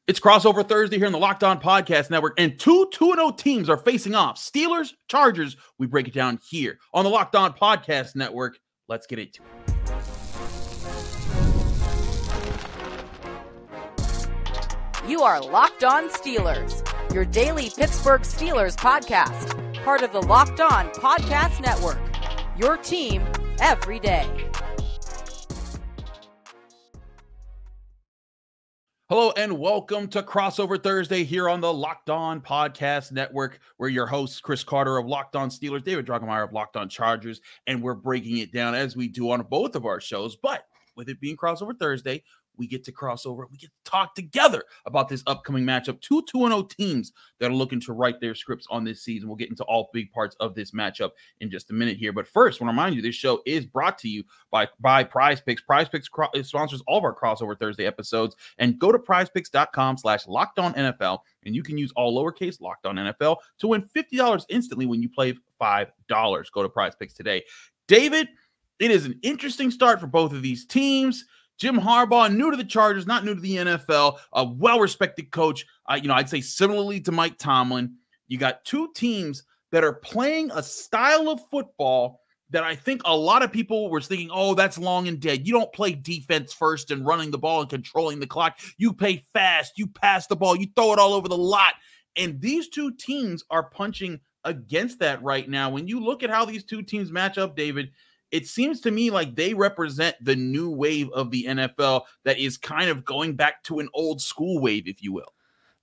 It's Crossover Thursday here in the Locked On Podcast Network, and two 2-0 teams are facing off. Steelers, Chargers. We break it down here on the Locked On Podcast Network. Let's get into it. You are Locked On Steelers, your daily Pittsburgh Steelers podcast, part of the Locked On Podcast Network, your team every day. Hello and welcome to Crossover Thursday here on the Locked On Podcast Network. We're your hosts, Chris Carter of Locked On Steelers, David Droegemeier of Locked On Chargers, and we're breaking it down as we do on both of our shows. But with it being Crossover Thursday, we get to cross over. We get to talk together about this upcoming matchup. Two 2-0 teams that are looking to write their scripts on this season. We'll get into all big parts of this matchup in just a minute here. But first, I want to remind you, this show is brought to you by PrizePicks. PrizePicks sponsors all of our Crossover Thursday episodes. And go to PrizePicks.com/LockedOnNFL, and you can use all lowercase Locked On NFL to win $50 instantly when you play $5. Go to PrizePicks today. David, it is an interesting start for both of these teams. Jim Harbaugh, new to the Chargers, not new to the NFL, a well-respected coach. I'd say similarly to Mike Tomlin. You got two teams that are playing a style of football that I think a lot of people were thinking, oh, that's long and dead. You don't play defense first and running the ball and controlling the clock. You play fast. You pass the ball. You throw it all over the lot. And these two teams are punching against that right now. When you look at how these two teams match up, David, it seems to me like they represent the new wave of the NFL that is kind of going back to an old school wave, if you will.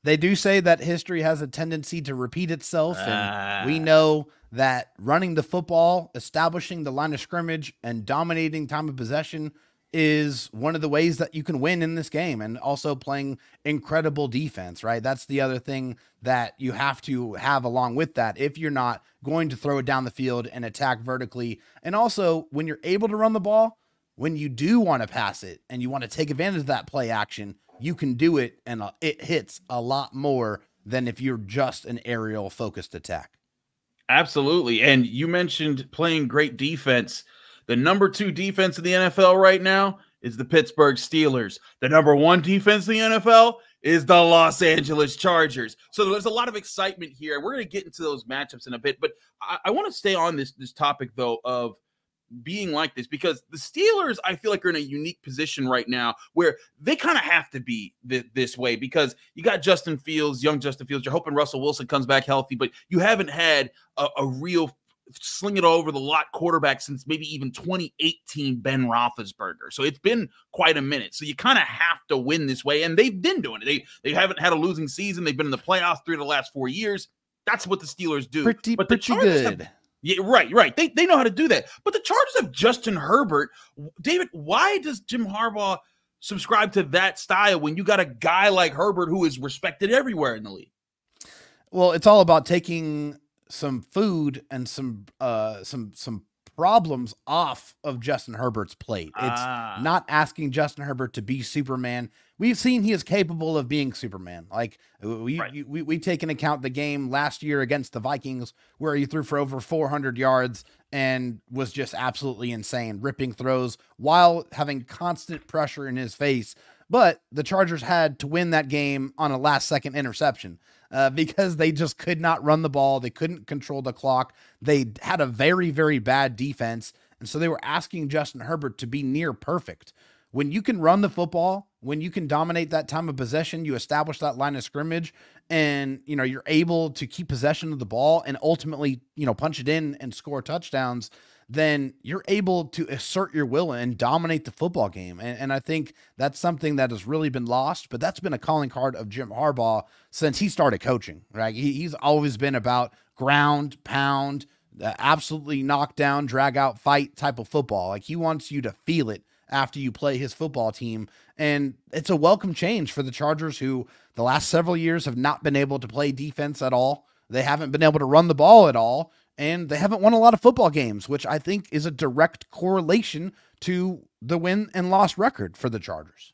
They do say that history has a tendency to repeat itself, and we know that running the football, establishing the line of scrimmage, and dominating time of possession is one of the ways that you can win in this game, and also playing incredible defense, right? That's the other thing that you have to have along with that if you're not going to throw it down the field and attack vertically. And also, when you're able to run the ball, when you do want to pass it and you want to take advantage of that play action, you can do it, and it hits a lot more than if you're just an aerial focused attack. Absolutely. And you mentioned playing great defense. The number 2 defense in the NFL right now is the Pittsburgh Steelers. The number 1 defense in the NFL is the Los Angeles Chargers. So there's a lot of excitement here. We're going to get into those matchups in a bit, but I want to stay on this topic, though, of being like this, because the Steelers, I feel like, are in a unique position right now where they kind of have to be this way, because you got Justin Fields, young Justin Fields. You're hoping Russell Wilson comes back healthy, but you haven't had a real sling it all over the lot quarterback since maybe even 2018 Ben Roethlisberger. So it's been quite a minute. So you kind of have to win this way, and they've been doing it. They haven't had a losing season. They've been in the playoffs 3 of the last 4 years. That's what the Steelers do. Pretty good. Yeah, right. They know how to do that. But the Chargers have Justin Herbert. David, why does Jim Harbaugh subscribe to that style when you got a guy like Herbert who is respected everywhere in the league? Well, it's all about taking some food and some problems off of Justin Herbert's plate. It's not asking Justin Herbert to be Superman. We've seen he is capable of being Superman. Like we take into account the game last year against the Vikings where he threw for over 400 yards and was just absolutely insane, ripping throws while having constant pressure in his face. But the Chargers had to win that game on a last-second interception because they just could not run the ball. They couldn't control the clock. They had a very, very bad defense, and so they were asking Justin Herbert to be near perfect. When you can run the football, when you can dominate that time of possession, you establish that line of scrimmage, and you're able to keep possession of the ball and ultimately punch it in and score touchdowns, then you're able to assert your will and dominate the football game. And I think that's something that has really been lost, but that's been a calling card of Jim Harbaugh since he started coaching, right? He's always been about ground, pound, absolutely knock down, drag out, fight type of football. Like, he wants you to feel it after you play his football team. And it's a welcome change for the Chargers, who the last several years have not been able to play defense at all. They haven't been able to run the ball at all. And they haven't won a lot of football games, which I think is a direct correlation to the win and loss record for the Chargers.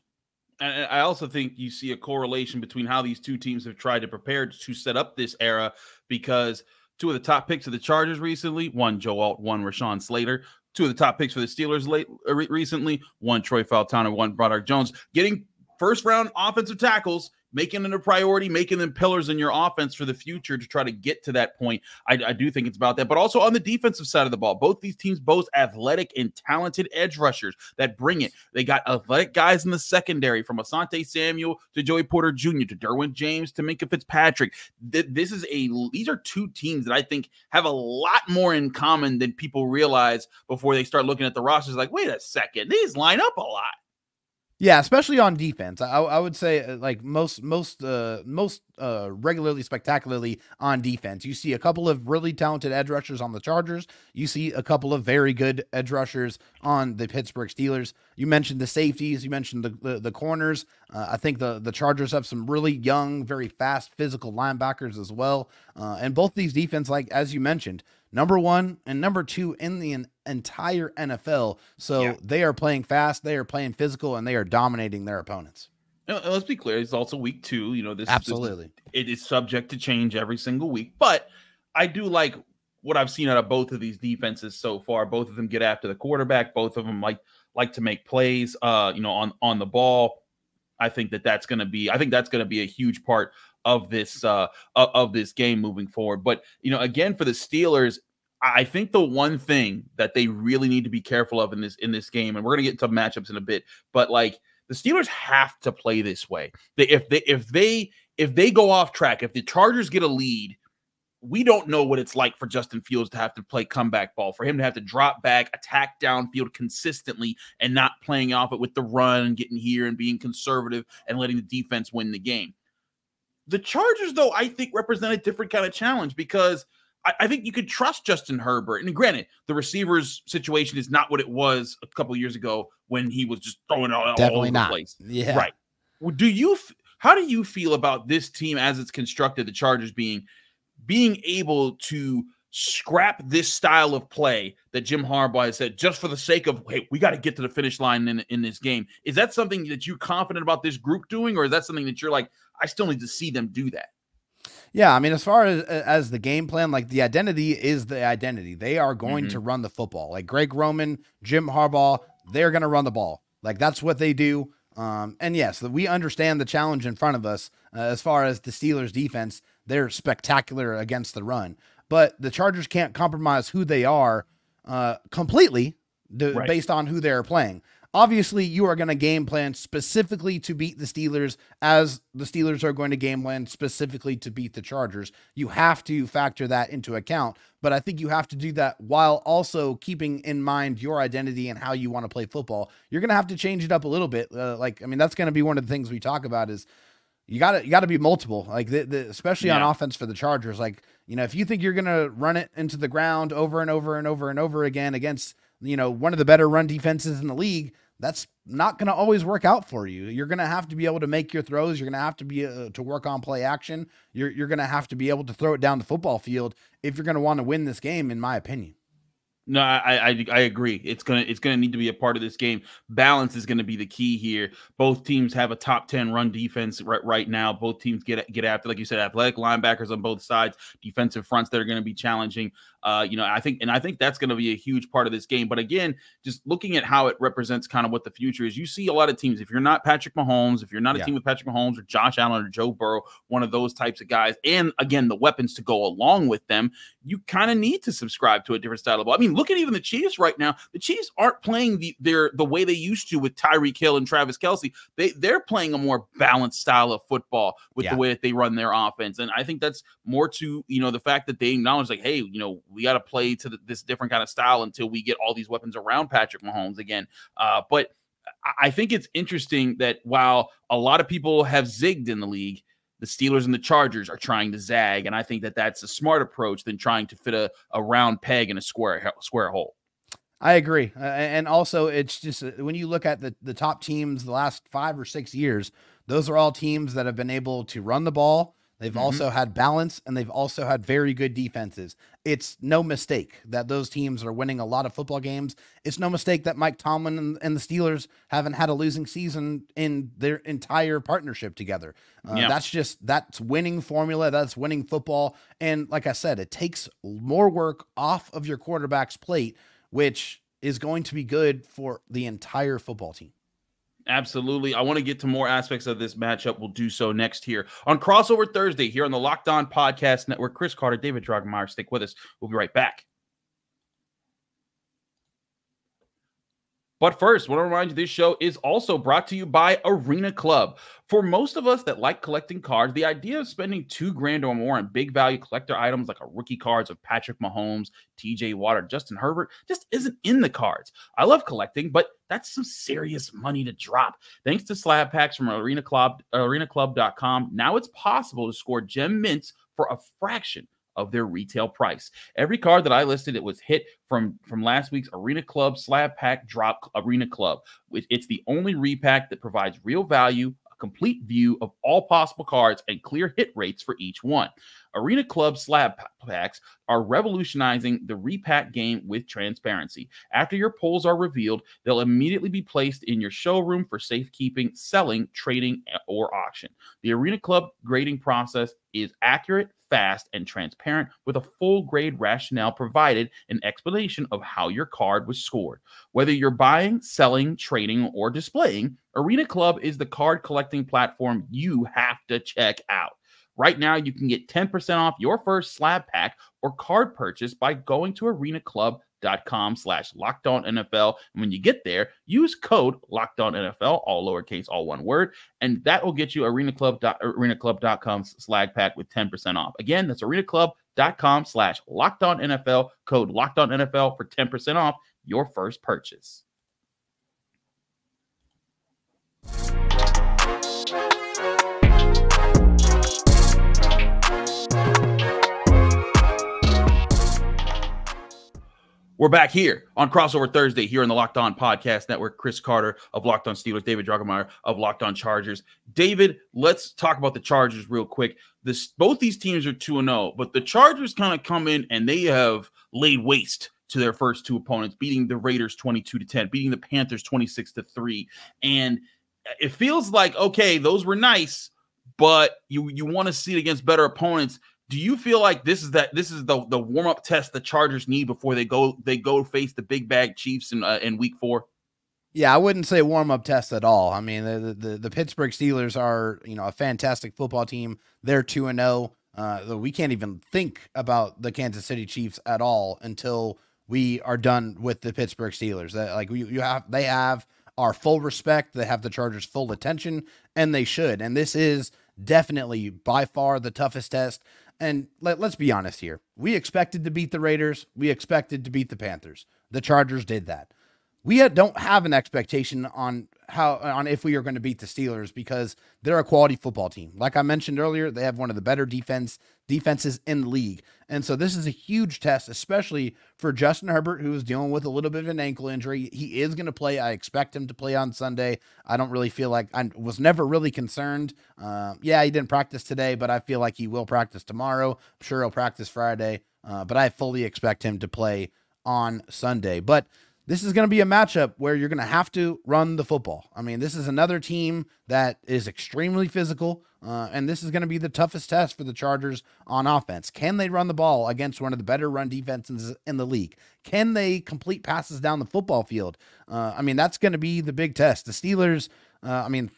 And I also think you see a correlation between how these two teams have tried to prepare to set up this era, because 2 of the top picks of the Chargers recently, one Joe Alt, one Rashawn Slater. 2 of the top picks for the Steelers recently, one Troy Fautanu, one Broderick Jones, getting first-round offensive tackles making it a priority, making them pillars in your offense for the future to try to get to that point. I do think it's about that. But also on the defensive side of the ball, both these teams boast athletic and talented edge rushers that bring it. They got athletic guys in the secondary, from Asante Samuel to Joey Porter Jr. to Derwin James to Minkah Fitzpatrick. These are two teams that I think have a lot more in common than people realize before they start looking at the rosters. Like, wait a second, these line up a lot. Yeah, especially on defense. I would say like most regularly, spectacularly on defense. You see a couple of really talented edge rushers on the Chargers. You see a couple of very good edge rushers on the Pittsburgh Steelers. You mentioned the safeties. You mentioned the corners. I think the Chargers have some really young, very fast, physical linebackers as well. And both these defense, like as you mentioned, number 1 and number 2 in the entire NFL. So they are playing fast, they are playing physical, and they are dominating their opponents. Let's be clear, it's also week 2. You know, Absolutely. It is subject to change every single week. But I do like what I've seen out of both of these defenses so far. Both of them get after the quarterback. Both of them like to make plays, on the ball. I think that's going to be a huge part of this game moving forward. But again, for the Steelers, I think the one thing that they really need to be careful of in this game, and we're going to get into matchups in a bit, but like the Steelers have to play this way. If they go off track, if the Chargers get a lead, we don't know what it's like for Justin Fields to have to play comeback ball, for him to have to drop back, attack downfield consistently, and not playing off it with the run and getting here and being conservative and letting the defense win the game. The Chargers, though, I think represent a different kind of challenge, because I think you could trust Justin Herbert. And granted, the receivers situation is not what it was a couple of years ago when he was just throwing all over the place. Yeah. Right. How do you feel about this team as it's constructed, the Chargers being able to scrap this style of play that Jim Harbaugh has said, just for the sake of, hey, we got to get to the finish line in this game? Is that something that you're confident about this group doing, or is that something that you're like, I still need to see them do that? Yeah, I mean, as far as the game plan, like the identity is the identity. They are going to run the football. Like Greg Roman, Jim Harbaugh, they're going to run the ball. Like that's what they do. And yes, we understand the challenge in front of us as far as the Steelers defense. They're spectacular against the run, but the Chargers can't compromise who they are completely based on who they're playing. Obviously, you are going to game plan specifically to beat the Steelers, as the Steelers are going to game plan specifically to beat the Chargers. You have to factor that into account, but I think you have to do that while also keeping in mind your identity and how you want to play football. You're going to have to change it up a little bit. That's going to be one of the things we talk about is you got to be multiple, like especially on offense for the Chargers. Like, if you think you're going to run it into the ground over and over and over and over again against, one of the better run defenses in the league, that's not going to always work out for you. You're going to have to be able to make your throws. You're going to have to be to work on play action. You're going to have to be able to throw it down the football field if you're going to want to win this game, in my opinion. No, I agree. It's gonna need to be a part of this game. Balance is gonna be the key here. Both teams have a top 10 run defense right now. Both teams get after, like you said, athletic linebackers on both sides, defensive fronts that are gonna be challenging. I think that's gonna be a huge part of this game. But again, just looking at how it represents kind of what the future is, you see a lot of teams. If you're not Patrick Mahomes, if you're not a team with Patrick Mahomes or Josh Allen or Joe Burrow, one of those types of guys, and again the weapons to go along with them, you kind of need to subscribe to a different style of ball. I mean, look at even the Chiefs right now. The Chiefs aren't playing the way they used to with Tyreek Hill and Travis Kelce. They're playing a more balanced style of football with the way that they run their offense. And I think that's more to, the fact that they acknowledge, like, hey, we got to play to this different kind of style until we get all these weapons around Patrick Mahomes again. But I think it's interesting that while a lot of people have zigged in the league, the Steelers and the Chargers are trying to zag, and I think that that's a smart approach than trying to fit a round peg in a square hole. I agree. And also, it's just when you look at the top teams the last 5 or 6 years, those are all teams that have been able to run the ball. They've also had balance, and they've also had very good defenses. It's no mistake that those teams are winning a lot of football games. It's no mistake that Mike Tomlin and the Steelers haven't had a losing season in their entire partnership together. That's winning formula. That's winning football. And like I said, it takes more work off of your quarterback's plate, which is going to be good for the entire football team. Absolutely. I want to get to more aspects of this matchup. We'll do so next here on Crossover Thursday here on the Locked On Podcast Network. Chris Carter, David Droegemeier, stick with us. We'll be right back. But first, I want to remind you this show is also brought to you by Arena Club. For most of us that like collecting cards, the idea of spending $2,000 or more on big value collector items like a rookie cards of Patrick Mahomes, TJ Watt, Justin Herbert just isn't in the cards. I love collecting, but that's some serious money to drop. Thanks to slab packs from arenaclub.com, now it's possible to score gem mints for a fraction of their retail price. Every card that I listed, it was hit from last week's Arena Club slab pack drop. Arena Club. It's the only repack that provides real value, a complete view of all possible cards, and clear hit rates for each one. Arena Club slab packs are revolutionizing the repack game with transparency. After your pulls are revealed, they'll immediately be placed in your showroom for safekeeping, selling, trading, or auction. The Arena Club grading process is accurate, fast, and transparent, with a full grade rationale provided, an explanation of how your card was scored. Whether you're buying, selling, trading, or displaying, Arena Club is the card collecting platform you have to check out. Right now, you can get 10% off your first slab pack or card purchase by going to arenaclub.com/LockedOnNFL. And when you get there, use code LockedOnNFL, all lowercase, all one word, and that will get you arenaclub.com slab pack with 10% off. Again, that's arenaclub.com/LockedOnNFL, code LockedOnNFL for 10% off your first purchase. We're back here on Crossover Thursday here on the Locked On Podcast Network. Chris Carter of Locked On Steelers, David Droegemeier of Locked On Chargers. David, let's talk about the Chargers real quick. Both these teams are 2-0, but the Chargers kind of come in and they have laid waste to their first two opponents, beating the Raiders 22-10, beating the Panthers 26-3. And it feels like, okay, those were nice, but you want to see it against better opponents. Do you feel like this is the warm-up test the Chargers need before they go face the big bag Chiefs in week 4? Yeah, I wouldn't say warm-up test at all. I mean, the Pittsburgh Steelers are, a fantastic football team. They're 2-0. We can't even think about the Kansas City Chiefs at all until we are done with the Pittsburgh Steelers. They have our full respect. They have the Chargers' full attention, and they should. And this is definitely by far the toughest test. And let's be honest here. We expected to beat the Raiders. We expected to beat the Panthers. The Chargers did that. We don't have an expectation on if we are going to beat the Steelers because they're a quality football team. Like I mentioned earlier, they have one of the better defenses in the league. And so this is a huge test, especially for Justin Herbert, who is dealing with a little bit of an ankle injury. He is going to play. I expect him to play on Sunday. I don't really feel like I was never really concerned. He didn't practice today, but I feel like he will practice tomorrow. I'm sure he'll practice Friday, but I fully expect him to play on Sunday. But this is going to be a matchup where you're going to have to run the football. I mean, this is another team that is extremely physical, and this is going to be the toughest test for the Chargers on offense. Can they run the ball against one of the better run defenses in the league? Can they complete passes down the football field? That's going to be the big test. The Steelers,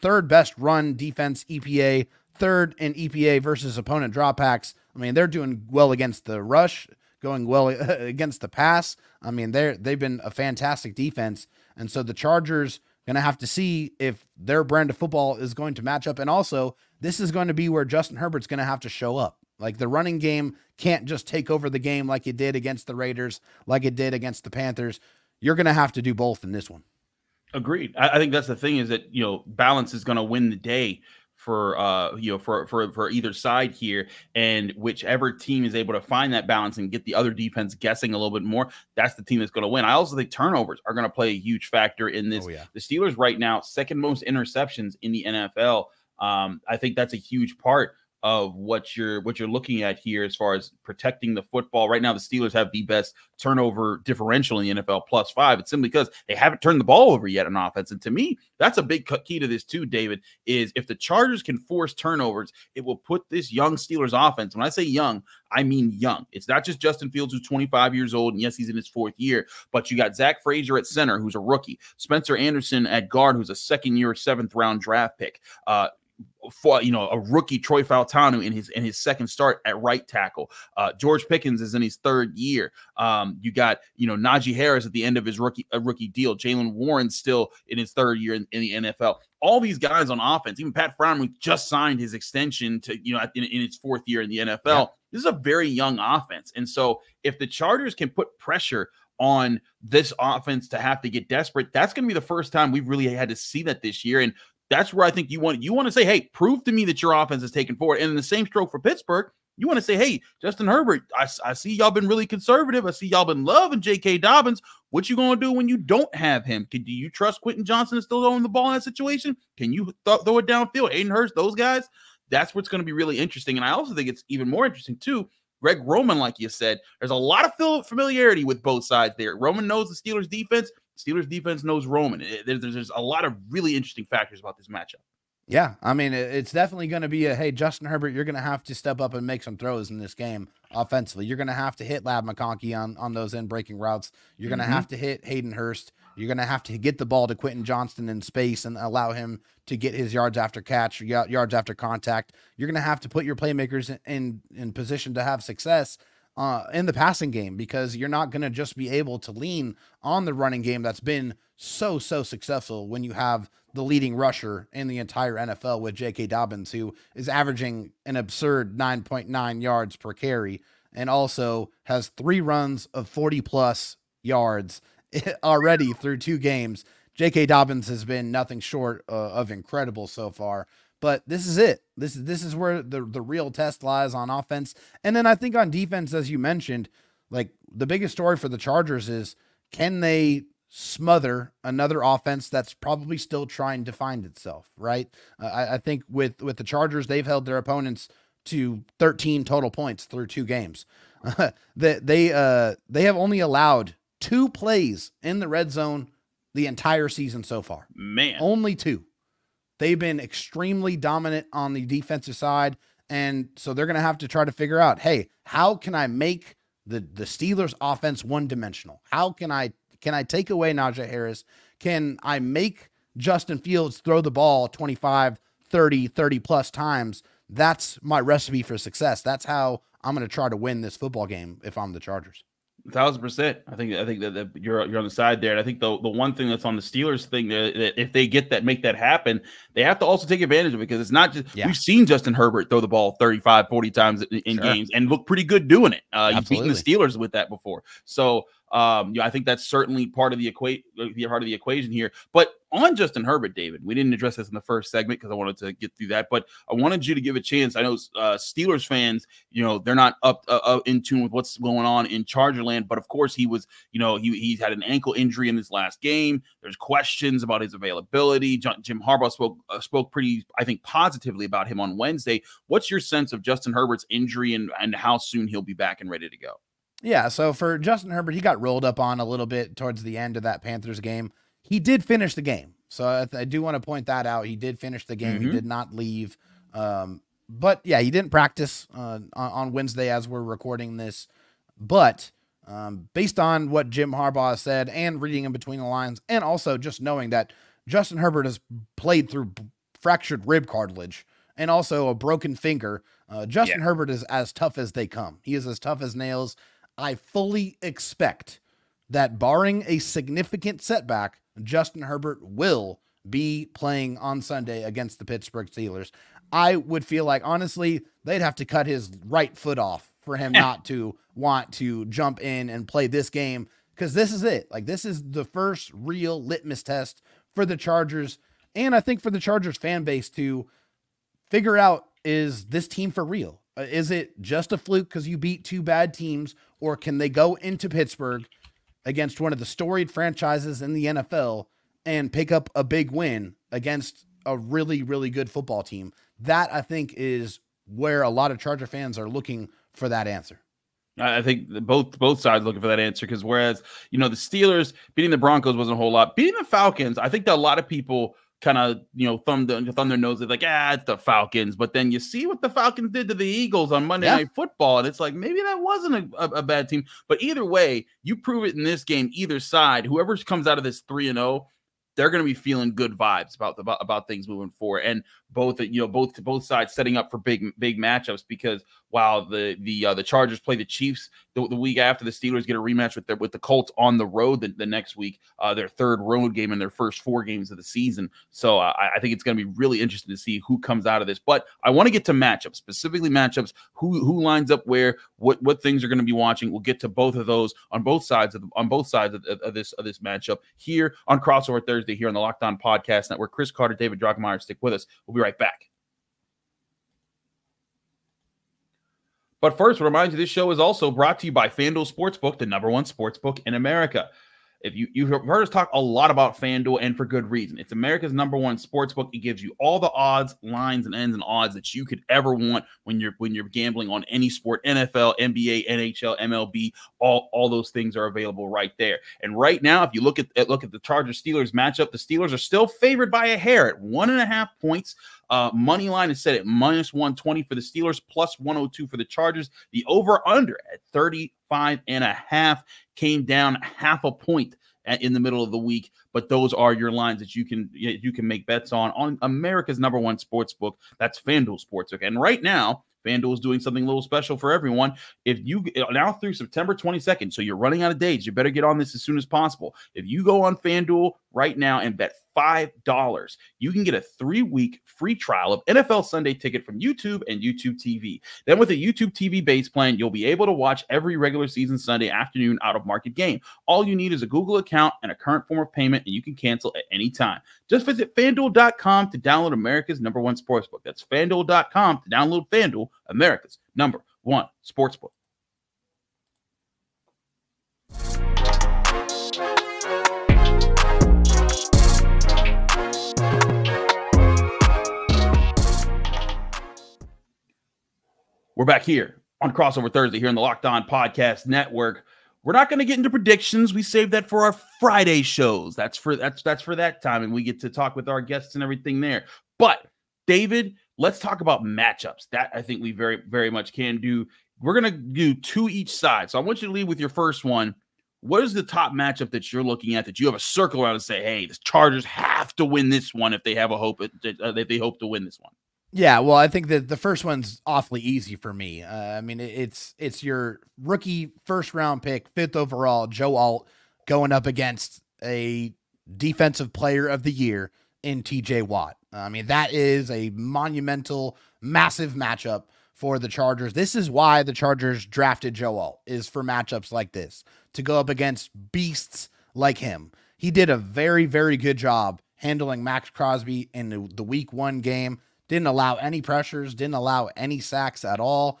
third best run defense EPA, third in EPA versus opponent dropbacks. They're doing well against the rush, going well against the pass. They've been a fantastic defense. And so the Chargers going to have to see if their brand of football is going to match up. And also, this is going to be where Justin Herbert's going to have to show up. Like, the running game can't just take over the game like it did against the Raiders, like it did against the Panthers. You're going to have to do both in this one. Agreed. I think that's the thing is that, balance is going to win the day for either side here, and whichever team is able to find that balance and get the other defense guessing a little bit more, that's the team that's going to win. I also think turnovers are going to play a huge factor in this. The Steelers right now, second most interceptions in the NFL. I think that's a huge part of what you're looking at here as far as protecting the football. Right now, the Steelers have the best turnover differential in the NFL, +5. It's simply because they haven't turned the ball over yet on offense. And to me, that's a big key to this too, David, is if the Chargers can force turnovers, it will put this young Steelers offense. When I say young, I mean young. It's not just Justin Fields, who's 25 years old, and yes, he's in his 4th year, but you got Zach Frazier at center, who's a rookie, Spencer Anderson at guard, who's a 2nd-year, 7th-round draft pick, for a rookie Troy Fautanu in his 2nd start at right tackle. George Pickens is in his 3rd year. You got Najee Harris at the end of his rookie deal. Jalen Warren still in his 3rd year in the NFL. All these guys on offense, even Pat Freiermuth just signed his extension to in his 4th year in the NFL. Yeah. This is a very young offense, and so if the Chargers can put pressure on this offense to have to get desperate, that's going to be the first time we've really had to see that this year. And that's where I think you want to say, hey, prove to me that your offense is taken forward. And in the same stroke for Pittsburgh, you want to say, hey, Justin Herbert, I see y'all been really conservative. I see y'all been loving J.K. Dobbins. What you going to do when you don't have him? Do you trust Quentin Johnson is still throwing the ball in that situation? Can you throw it downfield? Hayden Hurst, those guys? That's what's going to be really interesting. And I also think it's even more interesting, too. Greg Roman, like you said, there's a lot of familiarity with both sides there. Roman knows the Steelers' defense. Steelers defense knows Roman. There's a lot of really interesting factors about this matchup. Yeah, I mean, it's definitely going to be hey, Justin Herbert, you're going to have to step up and make some throws in this game offensively. You're going to have to hit Lab McConkey on those in-breaking routes. You're going to have to hit Hayden Hurst. You're going to have to get the ball to Quentin Johnston in space and allow him to get his yards after catch, yards after contact. You're going to have to put your playmakers in position to have success in the passing game, because you're not going to just be able to lean on the running game that's been so successful when you have the leading rusher in the entire NFL with J.K. Dobbins, who is averaging an absurd 9.9 yards per carry and also has 3 runs of 40+ yards already through 2 games. J.K. Dobbins has been nothing short of incredible so far. But this is it. This is where the real test lies on offense. And then I think on defense, as you mentioned, like the biggest story for the Chargers is, can they smother another offense that's probably still trying to find itself, right? I think with the Chargers, they've held their opponents to 13 total points through 2 games. They have only allowed 2 plays in the red zone the entire season so far. Man. Only 2. They've been extremely dominant on the defensive side, and so they're going to have to try to figure out, hey, how can I make the Steelers offense one-dimensional? How can I take away Najee Harris? Can I make Justin Fields throw the ball 25, 30+ times? That's my recipe for success. That's how I'm going to try to win this football game if I'm the Chargers. 1,000%. I think that you're on the side there. And I think the one thing that's on the Steelers thing that if they make that happen, they have to also take advantage of it, because it's not just we've seen Justin Herbert throw the ball 35, 40 times in games and look pretty good doing it. You've beaten the Steelers with that before. So I think that's certainly part of the equation here. But on Justin Herbert, David, we didn't address this in the first segment because I wanted to get through that, but I wanted you to give a chance. I know Steelers fans, they're not up in tune with what's going on in Chargerland, but of course he was, he's had an ankle injury in his last game. There's questions about his availability. Jim Harbaugh spoke pretty, I think, positively about him on Wednesday. What's your sense of Justin Herbert's injury and how soon he'll be back and ready to go? Yeah, so for Justin Herbert, he got rolled up on a little bit towards the end of that Panthers game. He did finish the game, so I do want to point that out. He did finish the game. He did not leave. But, yeah, he didn't practice on Wednesday as we're recording this. But based on what Jim Harbaugh said and reading in between the lines, and also just knowing that Justin Herbert has played through fractured rib cartilage and also a broken finger, Justin Herbert is as tough as they come. He is as tough as nails. I fully expect that barring a significant setback, Justin Herbert will be playing on Sunday against the Pittsburgh Steelers. I would feel like, honestly, they'd have to cut his right foot off for him not to want to jump in and play this game, because this is it. Like, this is the first real litmus test for the Chargers, and I think for the Chargers fan base to figure out, is this team for real? Is it just a fluke because you beat 2 bad teams, or can they go into Pittsburgh against one of the storied franchises in the NFL and pick up a big win against a really, really good football team? That, I think, is where a lot of Charger fans are looking for that answer. I think both sides looking for that answer, because whereas, the Steelers beating the Broncos wasn't a whole lot. Beating the Falcons, I think that a lot of people kind of, thumb their nose at, like, it's the Falcons. But then you see what the Falcons did to the Eagles on Monday Night Football, and it's like, maybe that wasn't a bad team. But either way, you prove it in this game, either side, whoever comes out of this 3-0, they're going to be feeling good vibes about things moving forward. And both sides setting up for big matchups, because while the Chargers play the Chiefs the week after, the Steelers get a rematch with the Colts on the road the next week, their third road game in their first 4 games of the season. So I think it's going to be really interesting to see who comes out of this. But I want to get to matchups, specifically matchups, who lines up where, what things are going to be watching. We'll get to both of those on both sides of this matchup here on Crossover Thursday here on the Locked On Podcast Network. Chris Carter, David Droegemeier, stick with us. We'll be right back. But first, we'll remind you this show is also brought to you by FanDuel Sportsbook, the #1 sportsbook in America. If you've heard us talk a lot about FanDuel, and for good reason. It's America's #1 sportsbook. It gives you all the odds, lines, and ends and odds that you could ever want when you're gambling on any sport. NFL, NBA, NHL, MLB, all those things are available right there. And right now, if you look at the Chargers-Steelers matchup, the Steelers are still favored by a hair at 1.5 points. Money line is set at -120 for the Steelers, +102 for the Chargers. The over-under at 35.5 came down 0.5 point in the middle of the week. But those are your lines that you can make bets on America's #1 sportsbook. That's FanDuel Sportsbook. And right now, FanDuel is doing something a little special for everyone. If you now through September 22nd, so you're running out of days, you better get on this as soon as possible. If you go on FanDuel right now and bet $5, you can get a 3-week free trial of NFL Sunday Ticket from YouTube and YouTube TV. Then with a YouTube TV base plan, you'll be able to watch every regular season Sunday afternoon out-of-market game. All you need is a Google account and a current form of payment, and you can cancel at any time. Just visit FanDuel.com to download America's #1 sportsbook. That's FanDuel.com to download FanDuel, America's #1 sportsbook. We're back here on Crossover Thursday here on the Locked On Podcast Network. We're not going to get into predictions. We saved that for our Friday shows. That's for that time, and we get to talk with our guests and everything there. But David, let's talk about matchups. That I think we very, very much can do. We're going to do 2 each side. So I want you to lead with your first one. What is the top matchup that you're looking at that you have a circle around and say, hey, the Chargers have to win this one if they have a hope that they hope to win this one? Yeah, well, I think that the first one's awfully easy for me. I mean, it's your rookie first-round pick, 5th overall, Joe Alt, going up against a defensive player of the year in TJ Watt. I mean, that is a monumental, massive matchup for the Chargers. This is why the Chargers drafted Joe Alt, is for matchups like this, to go up against beasts like him. He did a very, very good job handling Max Crosby in the Week 1 game. Didn't allow any pressures, didn't allow any sacks at all.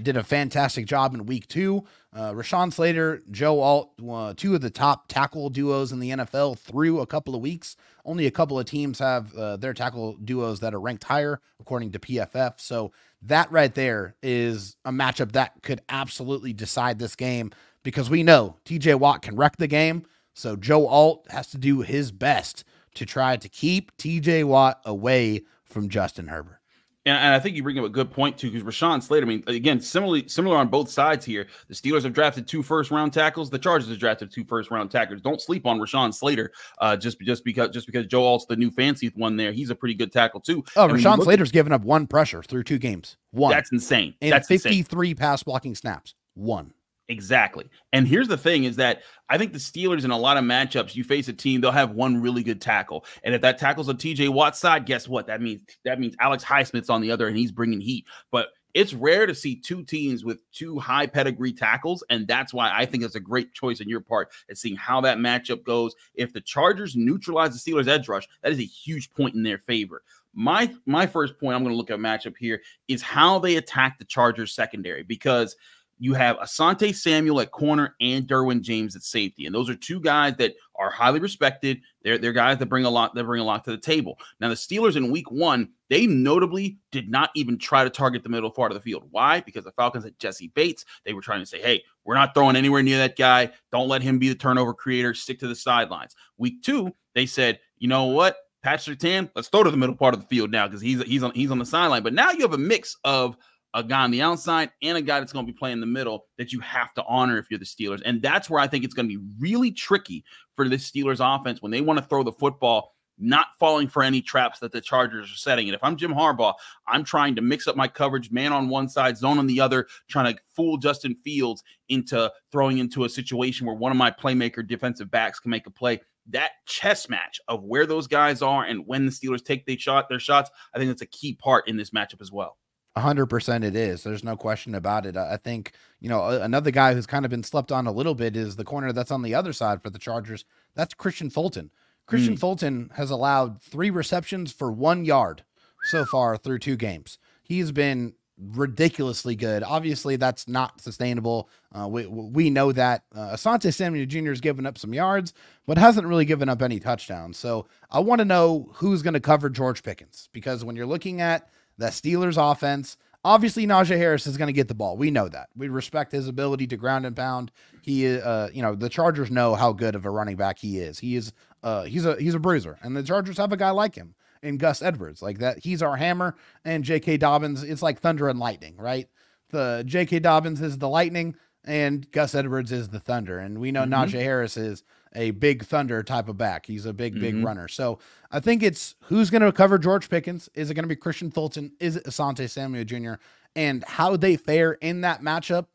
Did a fantastic job in Week 2. Rashawn Slater, Joe Alt, 2 of the top tackle duos in the NFL through a couple of weeks. Only a couple of teams have their tackle duos that are ranked higher, according to PFF. So that right there is a matchup that could absolutely decide this game, because we know TJ Watt can wreck the game. So Joe Alt has to do his best to try to keep TJ Watt away from Justin Herbert. And I think you bring up a good point, too, because Rashawn Slater, I mean, again, similar on both sides here. The Steelers have drafted 2 first-round tackles. The Chargers have drafted 2 first-round tackles. Don't sleep on Rashawn Slater just because Joe Alt's the new fancy one there. He's a pretty good tackle, too. Oh, Rashawn Slater's given up 1 pressure through 2 games. 1. That's insane. And that's 53 insane. pass blocking snaps. 1. Exactly. And here's the thing is that I think the Steelers in a lot of matchups, you face a team, they'll have 1 really good tackle. And if that tackle's on TJ Watt's side, guess what? That means Alex Highsmith's on the other and he's bringing heat. But it's rare to see 2 teams with 2 high pedigree tackles. And that's why I think it's a great choice on your part at seeing how that matchup goes. If the Chargers neutralize the Steelers edge rush, that is a huge point in their favor. My first point I'm going to look at matchup here is how they attack the Chargers secondary, because you have Asante Samuel at corner and Derwin James at safety. And those are two guys that are highly respected. They're guys that bring a lot to the table. Now, the Steelers in week 1, they notably did not even try to target the middle part of the field. Why? Because the Falcons had Jesse Bates. They were trying to say, hey, we're not throwing anywhere near that guy. Don't let him be the turnover creator. Stick to the sidelines. Week 2, they said, you know what? Patrick Surtain, let's throw to the middle part of the field now because he's on the sideline. But now you have a mix of a guy on the outside and a guy that's going to be playing in the middle that you have to honor if you're the Steelers. And that's where I think it's going to be really tricky for the Steelers offense when they want to throw the football, not falling for any traps that the Chargers are setting. And if I'm Jim Harbaugh, I'm trying to mix up my coverage, man on one side, zone on the other, trying to fool Justin Fields into throwing into a situation where one of my playmaker defensive backs can make a play. That chess match of where those guys are and when the Steelers take their shots, I think that's a key part in this matchup as well. 100% it is. There's no question about it. I think, another guy who's kind of been slept on a little bit is the corner that's on the other side for the Chargers. That's Christian Fulton. Christian Fulton has allowed 3 receptions for 1 yard so far through 2 games. He's been ridiculously good. Obviously, that's not sustainable. We know that. Asante Samuel Jr. has given up some yards, but hasn't really given up any touchdowns. So I want to know who's going to cover George Pickens, because when you're looking at the Steelers offense, obviously Najee Harris is going to get the ball. We know that. We respect his ability to ground and pound. He is, the Chargers know how good of a running back he is. He's a bruiser, and the Chargers have a guy like him in Gus Edwards, like that. He's our hammer, and J.K. Dobbins, it's like thunder and lightning, right? The J.K. Dobbins is the lightning, and Gus Edwards is the thunder. And we know Najee Harris is a big thunder type of back. He's a big runner. So I think it's who's going to cover George Pickens. Is it going to be Christian Fulton? Is it Asante Samuel Jr.? And how they fare in that matchup,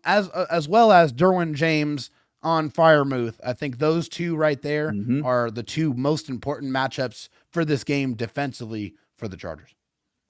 as well as Derwin James on Freiermuth. I think those two right there are the 2 most important matchups for this game defensively for the Chargers.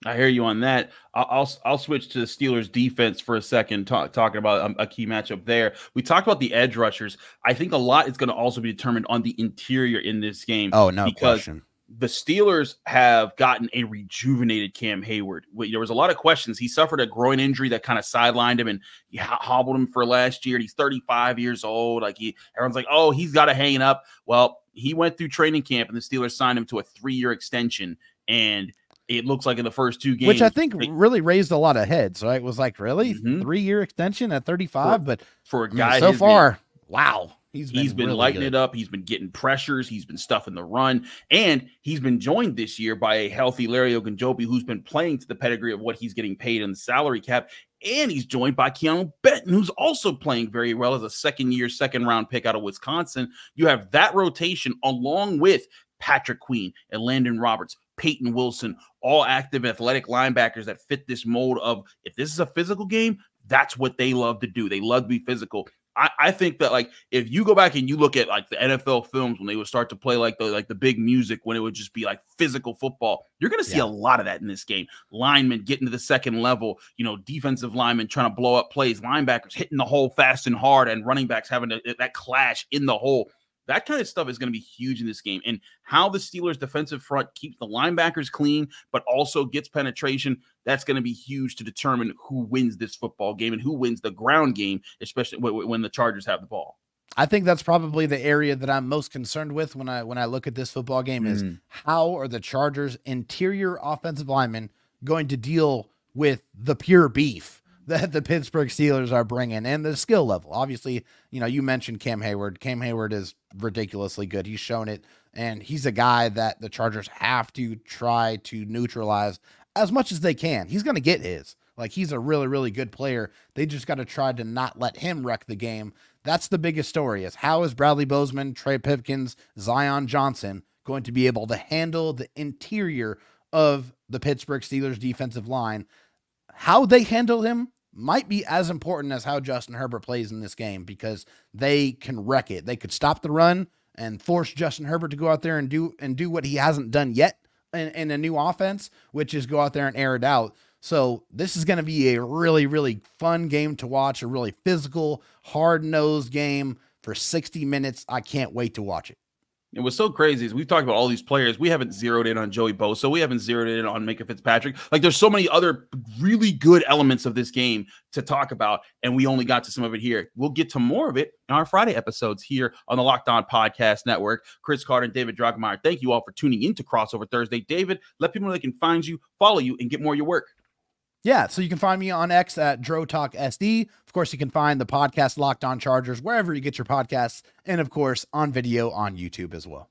I hear you on that. I'll switch to the Steelers defense for a second, talking about a key matchup there. We talked about the edge rushers. I think a lot is going to also be determined on the interior in this game. Oh, no question. The Steelers have gotten a rejuvenated Cam Hayward. There was a lot of questions. He suffered a groin injury that kind of sidelined him and hobbled him for last year. He's 35 years old. Everyone's like, oh, he's got to hang it up. Well, he went through training camp, and the Steelers signed him to a 3-year extension, and it looks like in the first 2 games, which I think really raised a lot of heads, right? It was like, really? 3-year extension at 35? But for a guy so far, wow. He's been really lighting good. it up. He's been getting pressures. He's been stuffing the run. And he's been joined this year by a healthy Larry Ogunjobi, who's been playing to the pedigree of what he's getting paid in the salary cap. And he's joined by Keanu Benton, who's also playing very well as a second-round pick out of Wisconsin. You have that rotation along with Patrick Queen and Landon Roberts, Peyton Wilson, all active athletic linebackers that fit this mold of, if this is a physical game, that's what they love to do. They love to be physical. I think that, if you go back and you look at the NFL films when they would start to play the big music, when it would just be physical football, you're going to see a lot of that in this game. Linemen getting to the second level, defensive linemen trying to blow up plays, linebackers hitting the hole fast and hard, and running backs having that clash in the hole. That kind of stuff is going to be huge in this game. And how the Steelers' defensive front keeps the linebackers clean, but also gets penetration, that's going to be huge to determine who wins this football game and who wins the ground game, especially when the Chargers have the ball. I think that's probably the area that I'm most concerned with when I look at this football game is how are the Chargers' interior offensive linemen going to deal with the pure beef that the Pittsburgh Steelers are bringing and the skill level. Obviously, you mentioned Cam Hayward. Cam Hayward is ridiculously good. He's shown it, and he's a guy that the Chargers have to try to neutralize as much as they can. He's going to get his. He's a really, really good player. They just got to try to not let him wreck the game. That's the biggest story, is how is Bradley Bozeman, Trey Pipkins, Zion Johnson going to be able to handle the interior of the Pittsburgh Steelers defensive line? How they handle him might be as important as how Justin Herbert plays in this game, because they can wreck it. They could stop the run and force Justin Herbert to go out there and do what he hasn't done yet in a new offense, which is go out there and air it out. So this is going to be a really, really fun game to watch, a really physical, hard-nosed game for 60 minutes. I can't wait to watch it. And what's so crazy is we've talked about all these players. We haven't zeroed in on Joey Bosa. We haven't zeroed in on Minka Fitzpatrick. Like, there's so many other really good elements of this game to talk about, and we only got to some of it here. We'll get to more of it in our Friday episodes here on the Locked On Podcast Network. Chris Carter and David Droegemeier, thank you all for tuning into Crossover Thursday. David, let people know they can find you, follow you, and get more of your work. Yeah, so you can find me on X at DroTalkSD. Of course, you can find the podcast Locked On Chargers wherever you get your podcasts, and of course, on video on YouTube as well.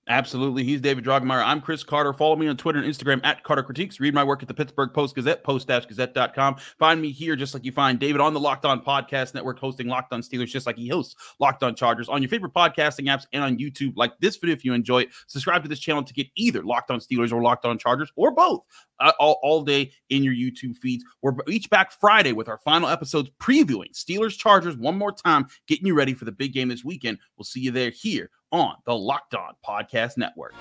Absolutely. He's David Droegemeier. I'm Chris Carter. Follow me on Twitter and Instagram at Carter Critiques. Read my work at the Pittsburgh Post-Gazette, post-gazette.com. Find me here just like you find David on the Locked On Podcast Network, hosting Locked On Steelers just like he hosts Locked On Chargers on your favorite podcasting apps and on YouTube. Like this video if you enjoy it. Subscribe to this channel to get either Locked On Steelers or Locked On Chargers or both all day in your YouTube feeds. We're each back Friday with our final episodes previewing Steelers Chargers one more time, getting you ready for the big game this weekend. We'll see you there here on the Locked On Podcast Network.